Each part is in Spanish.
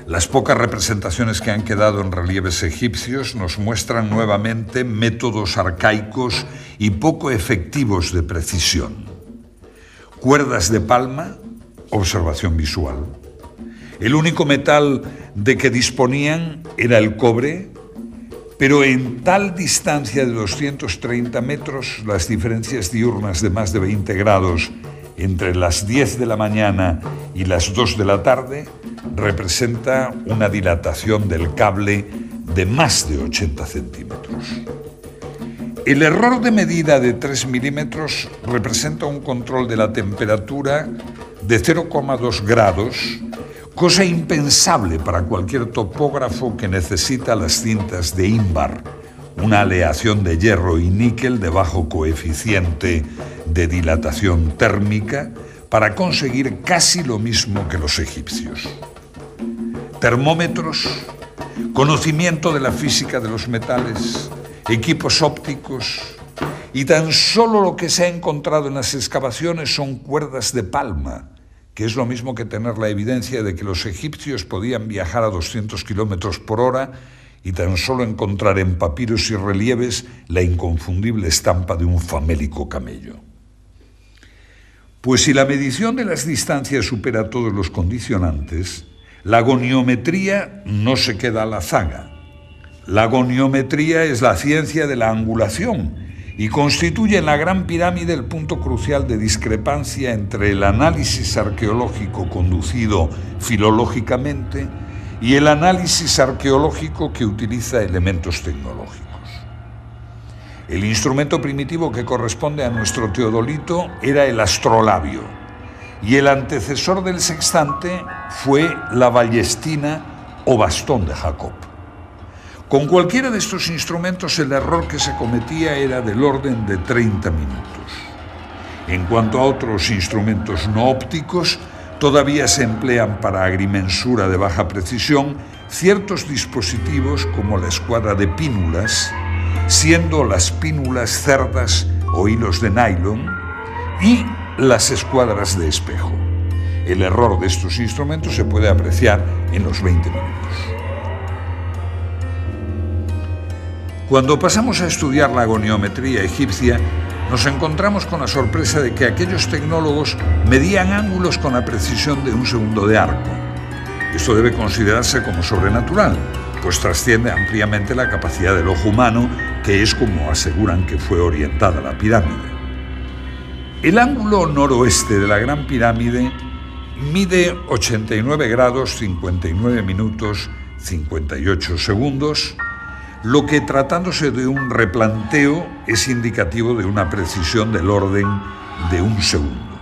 Las pocas representaciones que han quedado en relieves egipcios nos muestran nuevamente métodos arcaicos y poco efectivos de precisión. Cuerdas de palma, observación visual. El único metal de que disponían era el cobre, pero en tal distancia de 230 metros, las diferencias diurnas de más de 20 grados entre las 10 de la mañana y las 2 de la tarde representa una dilatación del cable de más de 80 centímetros. El error de medida de 3 milímetros representa un control de la temperatura de 0,2 grados, cosa impensable para cualquier topógrafo que necesita las cintas de ínbar, una aleación de hierro y níquel de bajo coeficiente de dilatación térmica para conseguir casi lo mismo que los egipcios. Termómetros, conocimiento de la física de los metales, equipos ópticos y tan solo lo que se ha encontrado en las excavaciones son cuerdas de palma, que es lo mismo que tener la evidencia de que los egipcios podían viajar a 200 kilómetros por hora y tan solo encontrar en papiros y relieves la inconfundible estampa de un famélico camello. Pues si la medición de las distancias supera todos los condicionantes, la goniometría no se queda a la zaga. La goniometría es la ciencia de la angulación y constituye en la Gran Pirámide el punto crucial de discrepancia entre el análisis arqueológico conducido filológicamente y el análisis arqueológico que utiliza elementos tecnológicos. El instrumento primitivo que corresponde a nuestro teodolito era el astrolabio, y el antecesor del sextante fue la ballestina o bastón de Jacob. Con cualquiera de estos instrumentos el error que se cometía era del orden de 30 minutos. En cuanto a otros instrumentos no ópticos, todavía se emplean para agrimensura de baja precisión ciertos dispositivos como la escuadra de pínulas, siendo las pínulas cerdas o hilos de nylon, y las escuadras de espejo. El error de estos instrumentos se puede apreciar en los 20 minutos. Cuando pasamos a estudiar la goniometría egipcia, nos encontramos con la sorpresa de que aquellos tecnólogos medían ángulos con la precisión de un segundo de arco. Esto debe considerarse como sobrenatural, pues trasciende ampliamente la capacidad del ojo humano, que es como aseguran que fue orientada la pirámide. El ángulo noroeste de la Gran Pirámide mide 89 grados 59 minutos 58 segundos, lo que, tratándose de un replanteo, es indicativo de una precisión del orden de un segundo.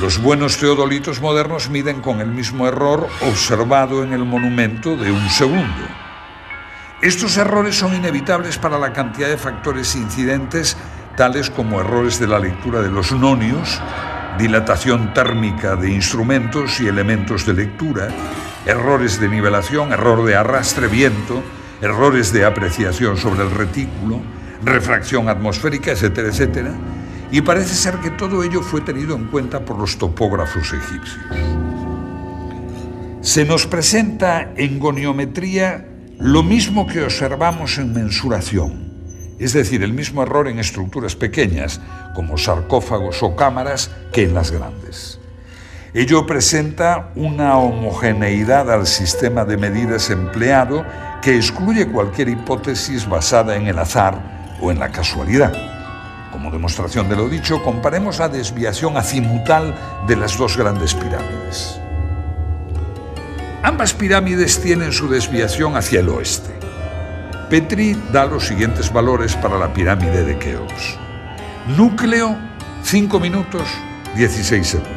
Los buenos teodolitos modernos miden con el mismo error observado en el monumento de un segundo. Estos errores son inevitables para la cantidad de factores incidentes, tales como errores de la lectura de los nonios, dilatación térmica de instrumentos y elementos de lectura, errores de nivelación, error de arrastre, viento, errores de apreciación sobre el retículo, refracción atmosférica, etcétera, etcétera, y parece ser que todo ello fue tenido en cuenta por los topógrafos egipcios. Se nos presenta en goniometría lo mismo que observamos en mensuración, es decir, el mismo error en estructuras pequeñas, como sarcófagos o cámaras, que en las grandes. Ello presenta una homogeneidad al sistema de medidas empleado que excluye cualquier hipótesis basada en el azar o en la casualidad. Como demostración de lo dicho, comparemos la desviación azimutal de las dos grandes pirámides. Ambas pirámides tienen su desviación hacia el oeste. Petrie da los siguientes valores para la pirámide de Keops. Núcleo, 5 minutos, 16 segundos.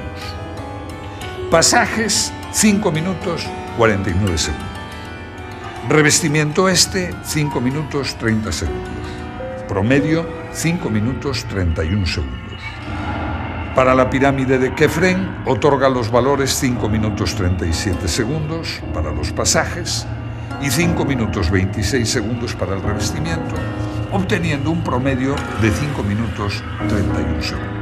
Pasajes, 5 minutos, 49 segundos. Revestimiento este, 5 minutos, 30 segundos. Promedio, 5 minutos, 31 segundos. Para la pirámide de Kefren, otorga los valores 5 minutos, 37 segundos para los pasajes y 5 minutos 26 segundos para el revestimiento, obteniendo un promedio de 5 minutos 31 segundos.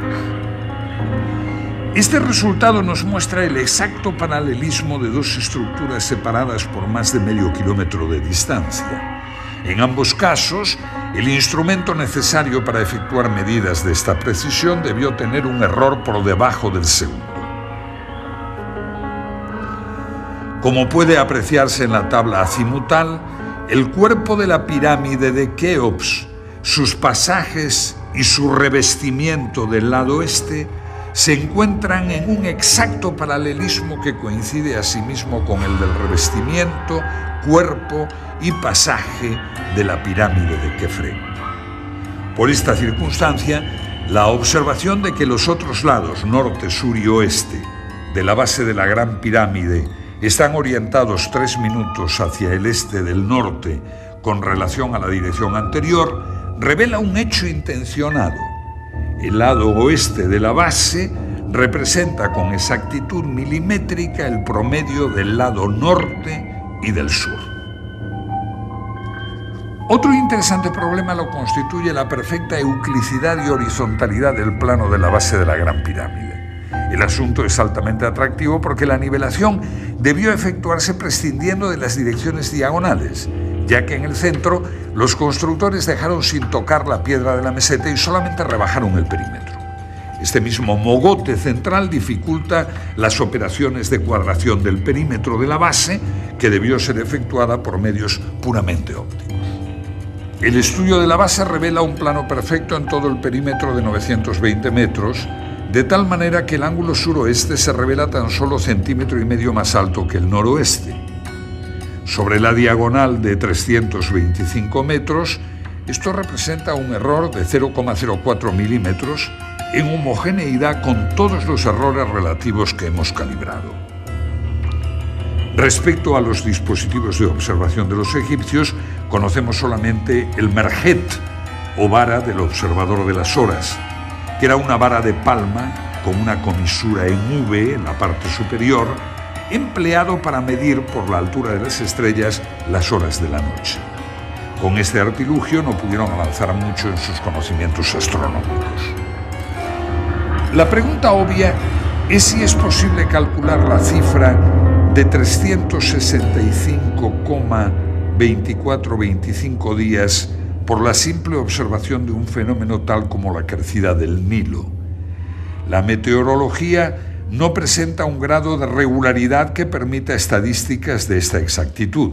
Este resultado nos muestra el exacto paralelismo de dos estructuras separadas por más de medio kilómetro de distancia. En ambos casos, el instrumento necesario para efectuar medidas de esta precisión debió tener un error por debajo del segundo. Como puede apreciarse en la tabla azimutal, el cuerpo de la pirámide de Keops, sus pasajes y su revestimiento del lado este se encuentran en un exacto paralelismo que coincide asimismo con el del revestimiento, cuerpo y pasaje de la pirámide de Kefren. Por esta circunstancia, la observación de que los otros lados, norte, sur y oeste, de la base de la Gran Pirámide están orientados 3 minutos hacia el este del norte con relación a la dirección anterior, revela un hecho intencionado. El lado oeste de la base representa con exactitud milimétrica el promedio del lado norte y del sur. Otro interesante problema lo constituye la perfecta euclicidad y horizontalidad del plano de la base de la Gran Pirámide. El asunto es altamente atractivo porque la nivelación debió efectuarse prescindiendo de las direcciones diagonales, ya que en el centro los constructores dejaron sin tocar la piedra de la meseta y solamente rebajaron el perímetro. Este mismo mogote central dificulta las operaciones de cuadración del perímetro de la base, que debió ser efectuada por medios puramente ópticos. El estudio de la base revela un plano perfecto en todo el perímetro de 920 metros, de tal manera que el ángulo suroeste se revela tan solo 1,5 centímetros más alto que el noroeste. Sobre la diagonal de 325 metros, esto representa un error de 0,04 milímetros en homogeneidad con todos los errores relativos que hemos calibrado. Respecto a los dispositivos de observación de los egipcios, conocemos solamente el merjet, o vara del observador de las horas, que era una vara de palma con una comisura en V en la parte superior, empleado para medir por la altura de las estrellas las horas de la noche. Con este artilugio no pudieron avanzar mucho en sus conocimientos astronómicos. La pregunta obvia es si es posible calcular la cifra de 365,2425 días por la simple observación de un fenómeno tal como la crecida del Nilo. La meteorología no presenta un grado de regularidad que permita estadísticas de esta exactitud.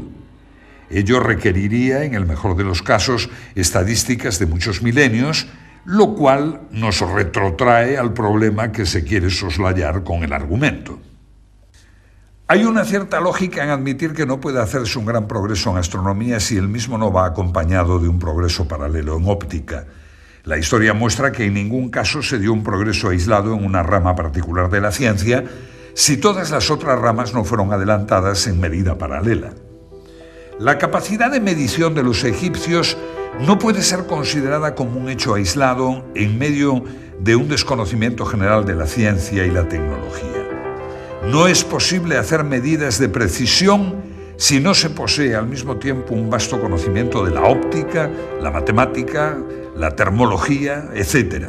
Ello requeriría, en el mejor de los casos, estadísticas de muchos milenios, lo cual nos retrotrae al problema que se quiere soslayar con el argumento. Hay una cierta lógica en admitir que no puede hacerse un gran progreso en astronomía si el mismo no va acompañado de un progreso paralelo en óptica. La historia muestra que en ningún caso se dio un progreso aislado en una rama particular de la ciencia si todas las otras ramas no fueron adelantadas en medida paralela. La capacidad de medición de los egipcios no puede ser considerada como un hecho aislado en medio de un desconocimiento general de la ciencia y la tecnología. No es posible hacer medidas de precisión si no se posee al mismo tiempo un vasto conocimiento de la óptica, la matemática, la termología, etc.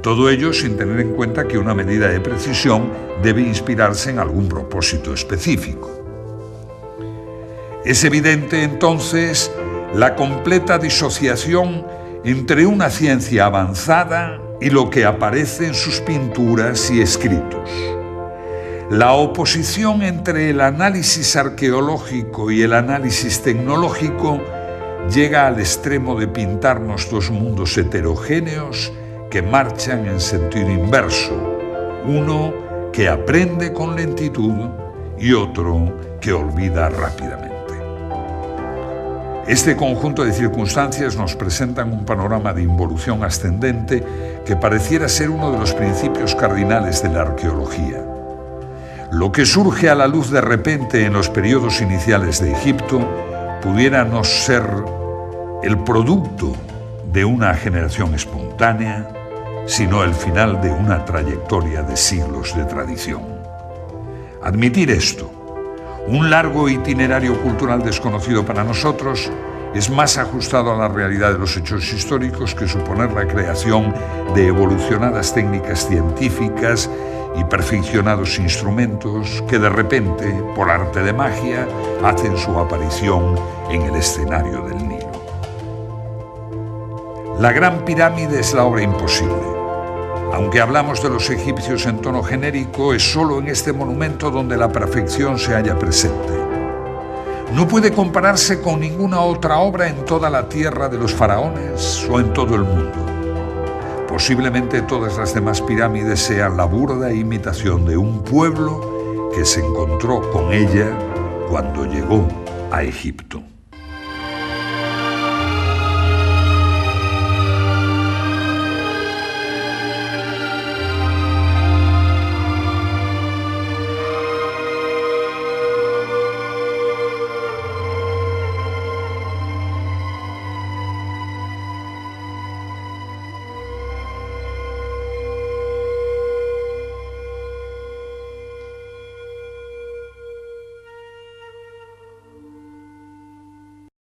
Todo ello sin tener en cuenta que una medida de precisión debe inspirarse en algún propósito específico. Es evidente entonces la completa disociación entre una ciencia avanzada y lo que aparece en sus pinturas y escritos. La oposición entre el análisis arqueológico y el análisis tecnológico llega al extremo de pintarnos dos mundos heterogéneos que marchan en sentido inverso, uno que aprende con lentitud y otro que olvida rápidamente. Este conjunto de circunstancias nos presentan un panorama de involución ascendente que pareciera ser uno de los principios cardinales de la arqueología. Lo que surge a la luz de repente en los periodos iniciales de Egipto pudiera no ser el producto de una generación espontánea, sino el final de una trayectoria de siglos de tradición. Admitir esto, un largo itinerario cultural desconocido para nosotros, es más ajustado a la realidad de los hechos históricos que suponer la creación de evolucionadas técnicas científicas y perfeccionados instrumentos que de repente, por arte de magia, hacen su aparición en el escenario del Nilo. La Gran Pirámide es la obra imposible. Aunque hablamos de los egipcios en tono genérico, es solo en este monumento donde la perfección se halla presente. No puede compararse con ninguna otra obra en toda la tierra de los faraones o en todo el mundo. Posiblemente todas las demás pirámides sean la burda imitación de un pueblo que se encontró con ella cuando llegó a Egipto.